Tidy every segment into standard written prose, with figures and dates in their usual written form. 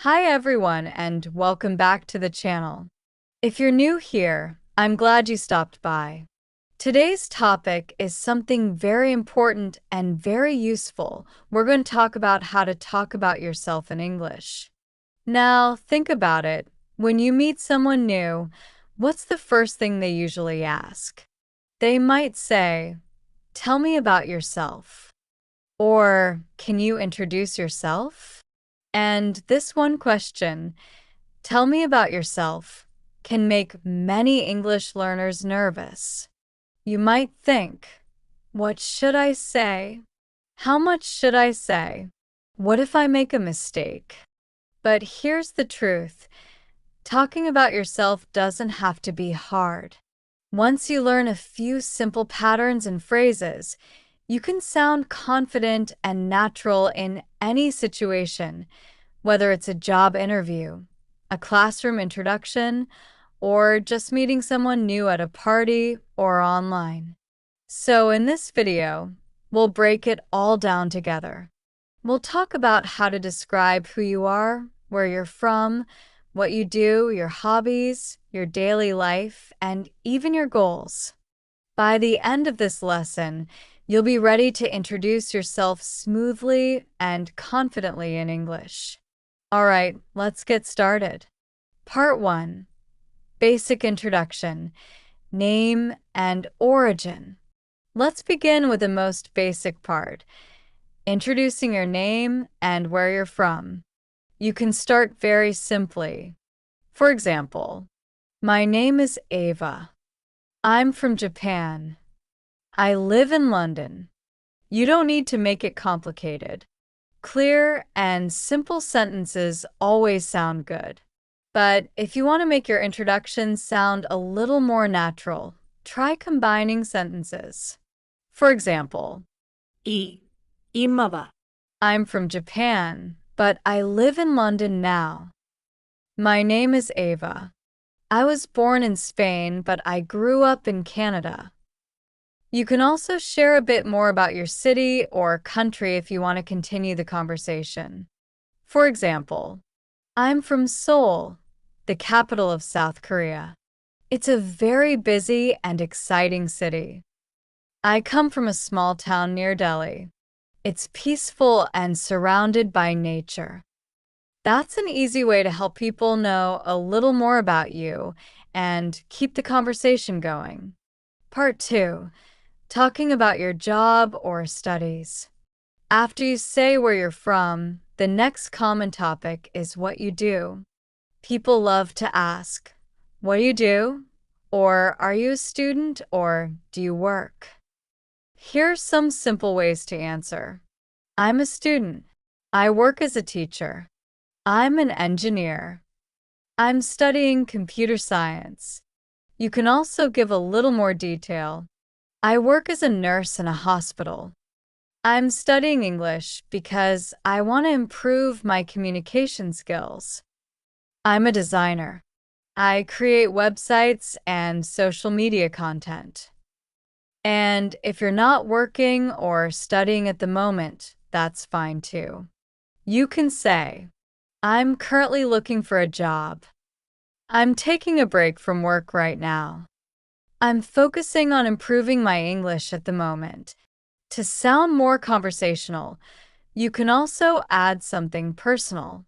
Hi everyone and welcome back to the channel. If you're new here, I'm glad you stopped by. Today's topic is something very important and very useful. We're going to talk about how to talk about yourself in English. Now, think about it. When you meet someone new, what's the first thing they usually ask? They might say, "Tell me about yourself," or "Can you introduce yourself?" And this one question, "Tell me about yourself," can make many English learners nervous. You might think, "What should I say? How much should I say? What if I make a mistake?" But here's the truth. Talking about yourself doesn't have to be hard. Once you learn a few simple patterns and phrases, you can sound confident and natural in any situation, whether it's a job interview, a classroom introduction, or just meeting someone new at a party or online. So in this video, we'll break it all down together. We'll talk about how to describe who you are, where you're from, what you do, your hobbies, your daily life, and even your goals. By the end of this lesson, you'll be ready to introduce yourself smoothly and confidently in English. All right, let's get started. Part 1. Basic Introduction, Name and Origin. Let's begin with the most basic part, introducing your name and where you're from. You can start very simply. For example, "My name is Ava. I'm from Japan. I live in London." You don't need to make it complicated. Clear and simple sentences always sound good. But if you want to make your introduction sound a little more natural, try combining sentences. For example, 今は "I'm from Japan, but I live in London now." "My name is Ava. I was born in Spain, but I grew up in Canada." You can also share a bit more about your city or country if you want to continue the conversation. For example, "I'm from Seoul, the capital of South Korea. It's a very busy and exciting city." "I come from a small town near Delhi. It's peaceful and surrounded by nature." That's an easy way to help people know a little more about you and keep the conversation going. Part 2. Talking about your job or studies. After you say where you're from, the next common topic is what you do. People love to ask, "What do you do?" Or "Are you a student?" or "Do you work?" Here's some simple ways to answer. "I'm a student." "I work as a teacher." "I'm an engineer." "I'm studying computer science." You can also give a little more detail. "I work as a nurse in a hospital." "I'm studying English because I want to improve my communication skills." "I'm a designer. I create websites and social media content." And if you're not working or studying at the moment, that's fine too. You can say, "I'm currently looking for a job." "I'm taking a break from work right now." "I'm focusing on improving my English at the moment." To sound more conversational, you can also add something personal.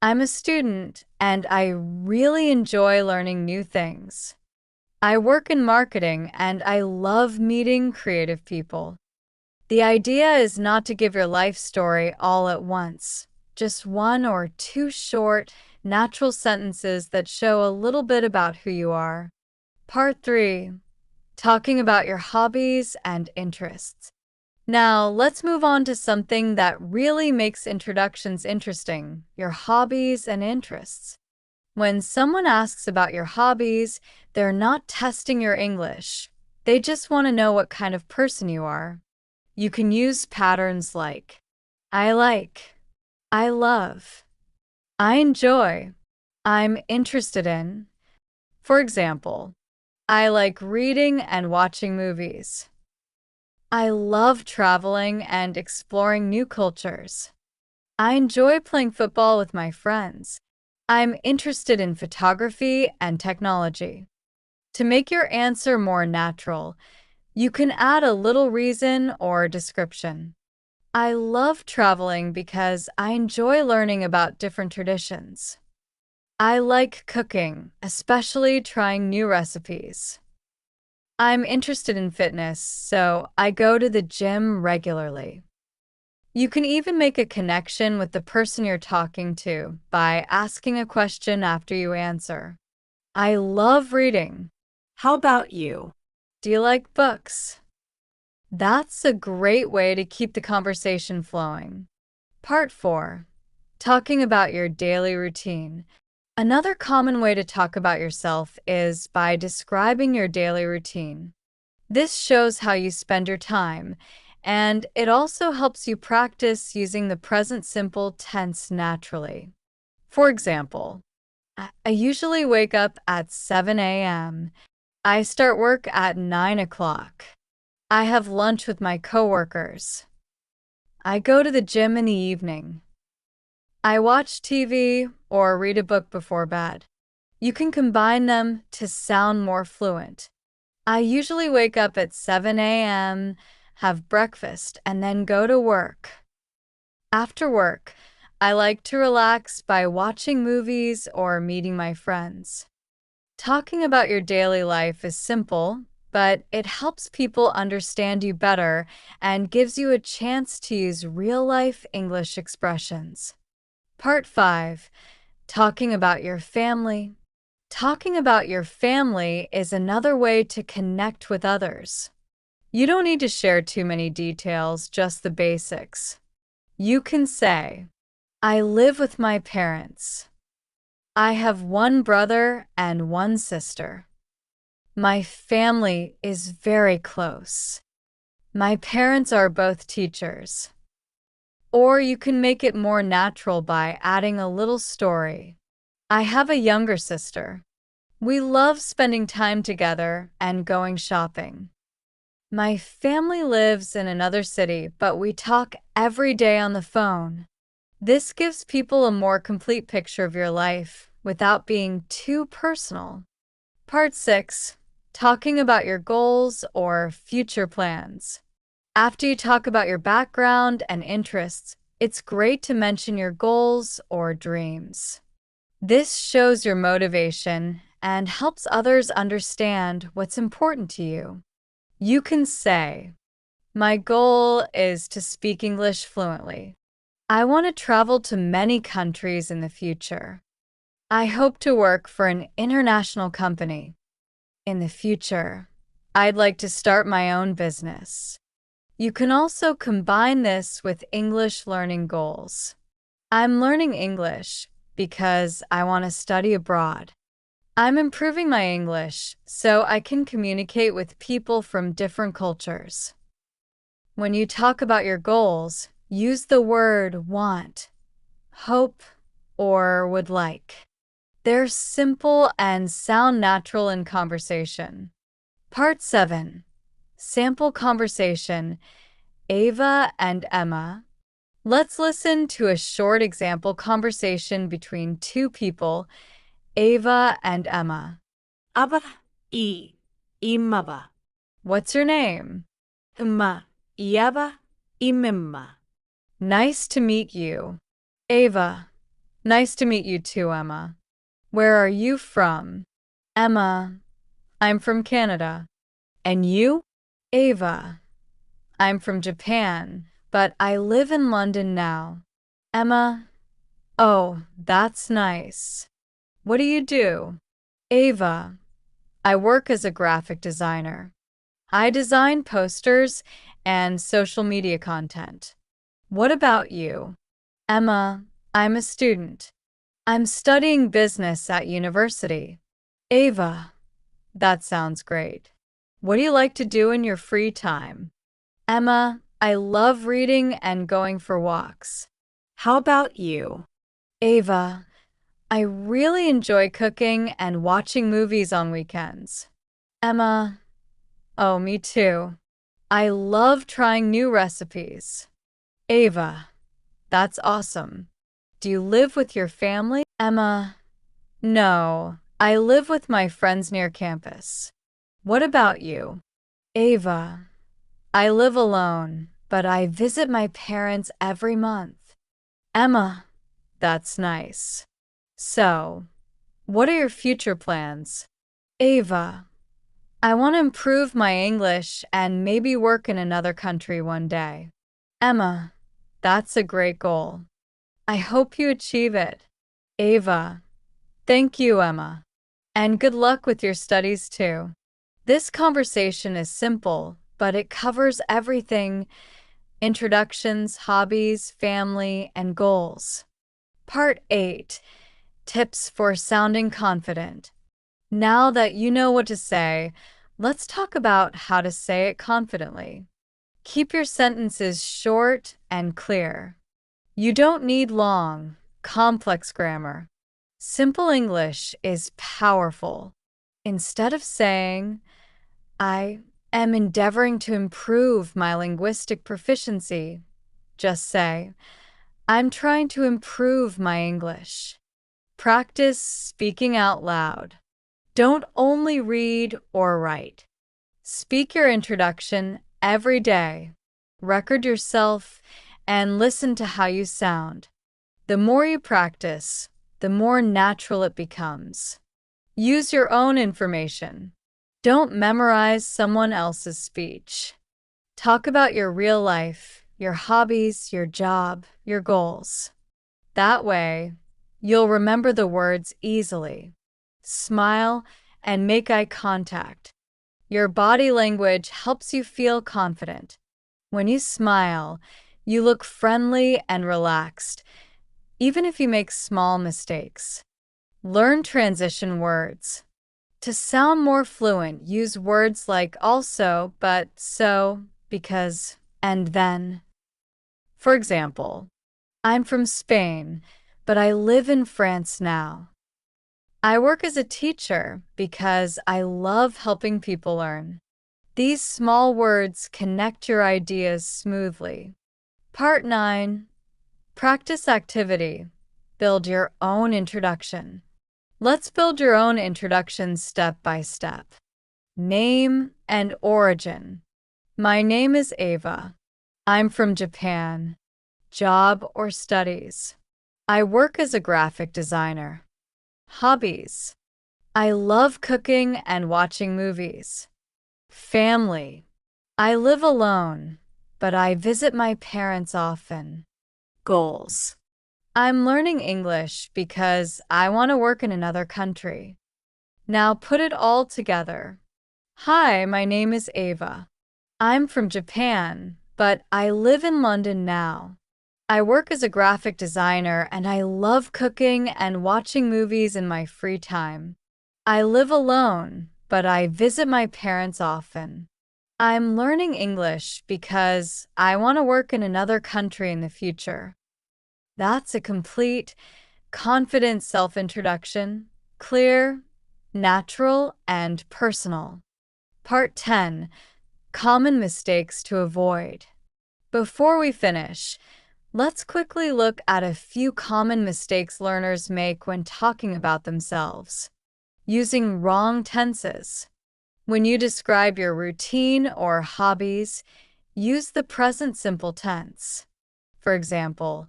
"I'm a student and I really enjoy learning new things." "I work in marketing and I love meeting creative people." The idea is not to give your life story all at once, just one or two short, natural sentences that show a little bit about who you are. Part 3. Talking about your hobbies and interests. Now, let's move on to something that really makes introductions interesting, your hobbies and interests. When someone asks about your hobbies, they're not testing your English. They just want to know what kind of person you are. You can use patterns like, "I like," "I love," "I enjoy," "I'm interested in." For example, "I like reading and watching movies." "I love traveling and exploring new cultures." I enjoy playing football with my friends. I'm interested in photography and technology. To make your answer more natural, you can add a little reason or description. I love traveling because I enjoy learning about different traditions. I like cooking, especially trying new recipes. I'm interested in fitness, so I go to the gym regularly. You can even make a connection with the person you're talking to by asking a question after you answer. I love reading. How about you? Do you like books? That's a great way to keep the conversation flowing. Part 4. Talking about your daily routine. Another common way to talk about yourself is by describing your daily routine. This shows how you spend your time, and it also helps you practice using the present simple tense naturally. For example, I usually wake up at 7 a.m. I start work at 9 o'clock. I have lunch with my coworkers. I go to the gym in the evening. I watch TV or read a book before bed. You can combine them to sound more fluent. I usually wake up at 7 a.m., have breakfast, and then go to work. After work, I like to relax by watching movies or meeting my friends. Talking about your daily life is simple, but it helps people understand you better and gives you a chance to use real-life English expressions. Part 5. Talking about your family. Talking about your family is another way to connect with others. You don't need to share too many details, just the basics. You can say, I live with my parents. I have one brother and one sister. My family is very close. My parents are both teachers. Or you can make it more natural by adding a little story. I have a younger sister. We love spending time together and going shopping. My family lives in another city, but we talk every day on the phone. This gives people a more complete picture of your life without being too personal. Part 6. Talking about your goals or future plans. After you talk about your background and interests, it's great to mention your goals or dreams. This shows your motivation and helps others understand what's important to you. You can say, my goal is to speak English fluently. I want to travel to many countries in the future. I hope to work for an international company. In the future, I'd like to start my own business. You can also combine this with English learning goals. I'm learning English because I want to study abroad. I'm improving my English so I can communicate with people from different cultures. When you talk about your goals, use the word want, hope, or would like. They're simple and sound natural in conversation. Part 7. Sample conversation. Ava and Emma. Let's listen to a short example conversation between two people, Ava and Emma. Aba I imaba. What's your name? Ma yaba imemma. Nice to meet you. Ava. Nice to meet you too, Emma. Where are you from? Emma. I'm from Canada. And you? Ava. I'm from Japan, but I live in London now. Emma. Oh, that's nice. What do you do? Ava. I work as a graphic designer. I design posters and social media content. What about you? Emma. I'm a student. I'm studying business at university. Ava. That sounds great. What do you like to do in your free time? Emma. I love reading and going for walks. How about you? Ava. I really enjoy cooking and watching movies on weekends. Emma. Oh, me too. I love trying new recipes. Ava. That's awesome. Do you live with your family? Emma, no, I live with my friends near campus. What about you? Ava, I live alone, but I visit my parents every month. Emma, that's nice. So, what are your future plans? Ava, I want to improve my English and maybe work in another country one day. Emma, that's a great goal. I hope you achieve it. Ava, thank you, Emma. And good luck with your studies too. This conversation is simple, but it covers everything: introductions, hobbies, family, and goals. Part 8: Tips for Sounding Confident. Now that you know what to say, let's talk about how to say it confidently. Keep your sentences short and clear. You don't need long, complex grammar. Simple English is powerful. Instead of saying, I am endeavoring to improve my linguistic proficiency, just say, I'm trying to improve my English. Practice speaking out loud. Don't only read or write. Speak your introduction every day. Record yourself and listen to how you sound. The more you practice, the more natural it becomes. Use your own information. Don't memorize someone else's speech. Talk about your real life, your hobbies, your job, your goals. That way, you'll remember the words easily. Smile and make eye contact. Your body language helps you feel confident. When you smile, you look friendly and relaxed, even if you make small mistakes. Learn transition words. To sound more fluent, use words like also, but, so, because, and then. For example, I'm from Spain, but I live in France now. I work as a teacher because I love helping people learn. These small words connect your ideas smoothly. Part 9: Practice activity. Build your own introduction. Let's build your own introduction step by step. Name and origin. My name is Ava. I'm from Japan. Job or studies. I work as a graphic designer. Hobbies. I love cooking and watching movies. Family. I live alone, but I visit my parents often. Goals. I'm learning English because I want to work in another country. Now put it all together. Hi, my name is Ava. I'm from Japan, but I live in London now. I work as a graphic designer and I love cooking and watching movies in my free time. I live alone, but I visit my parents often. I'm learning English because I want to work in another country in the future. That's a complete, confident self-introduction, clear, natural, and personal. Part 10: Common mistakes to avoid. Before we finish, let's quickly look at a few common mistakes learners make when talking about themselves. Using wrong tenses. When you describe your routine or hobbies, use the present simple tense. For example,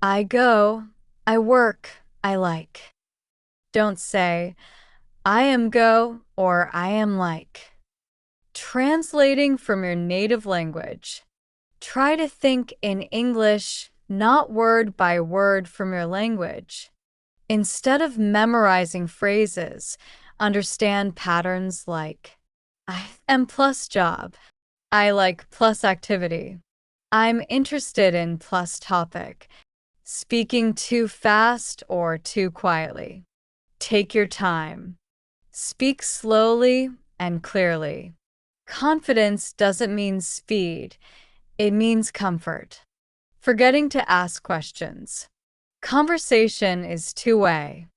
I go, I work, I like. Don't say, I am go or I am like. Translating from your native language. Try to think in English, not word by word from your language. Instead of memorizing phrases, understand patterns like, I am plus job. I like plus activity. I'm interested in plus topic. Speaking too fast or too quietly. Take your time. Speak slowly and clearly. Confidence doesn't mean speed, it means comfort. Forgetting to ask questions. Conversation is two-way.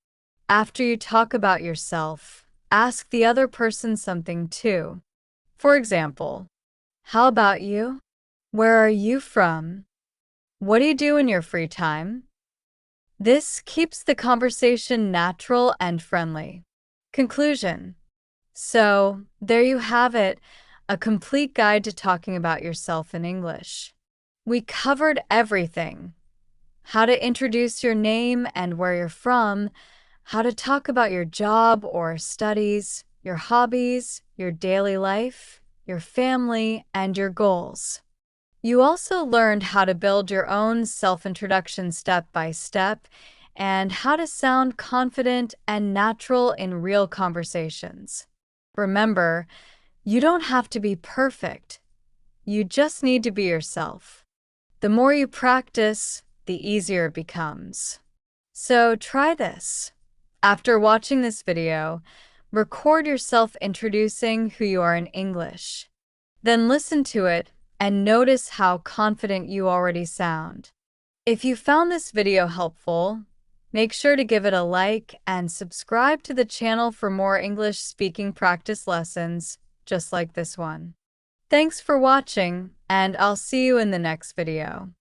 After you talk about yourself, ask the other person something too. For example, how about you? Where are you from? What do you do in your free time? This keeps the conversation natural and friendly. Conclusion. So, there you have it, a complete guide to talking about yourself in English. We covered everything: how to introduce your name and where you're from, how to talk about your job or studies, your hobbies, your daily life, your family, and your goals. You also learned how to build your own self-introduction step by step and how to sound confident and natural in real conversations. Remember, you don't have to be perfect. You just need to be yourself. The more you practice, the easier it becomes. So try this. After watching this video, record yourself introducing who you are in English. Then listen to it and notice how confident you already sound. If you found this video helpful, make sure to give it a like and subscribe to the channel for more English speaking practice lessons just like this one. Thanks for watching, and I'll see you in the next video.